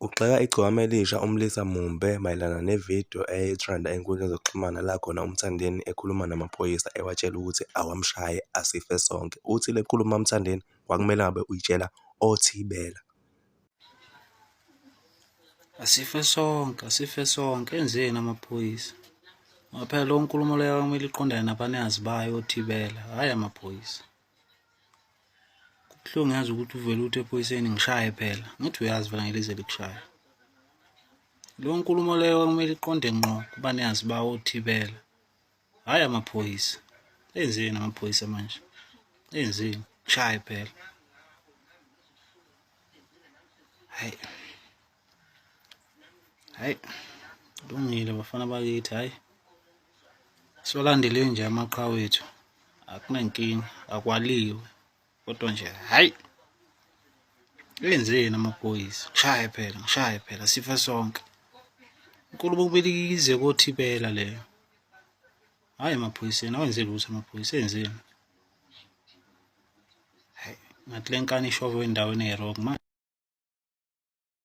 Ugxeka Gcokama Elisha umlisa Mumbe mayelana nevidiyo eyayitrenda ey'nkundleni zokuxhumana la khona uMthandeni ekhuluma namaphoyisa ewatshela ukuthi awamshaye asife sonke. Uthi le nkulumo kaMthandeni kwakumele ngabe uyitshela othibela. Asife sonke, enzeni amaphoyisa? Ngoba phela lo nkulumo leyo kumele iqondane nabanikazi bayo othibela, hhayi amaphoyisa. Kubuhlungu yazi ukuthi uvele uthi ephoyiseni ngishaye phela, ngithi uyazi vele ngilize likushaya. Lo nkulumo leyo kumele iqonde ngqo kubanikazi bawo othibela, hhayi amaphoyisa. Enzeni amaphoyisa manje? Enzeni? Ngishaye phela. Hayi, kulungile bafana bakithi, hhayi. Siwalandele nje amaqhawe wethu, akunankinga, akwaliwe. Kodwa nje, hhayi. Enzeni amaphoyisa? Ngishaye phela, sife sonke. Inkulumo kumele ize kothibela leyo. Hhayi emaphoyiseni, awenze lutho amaphoyisa, enzeni? Hayi, ngathi le nkani ishove endaweni e-wrong manje.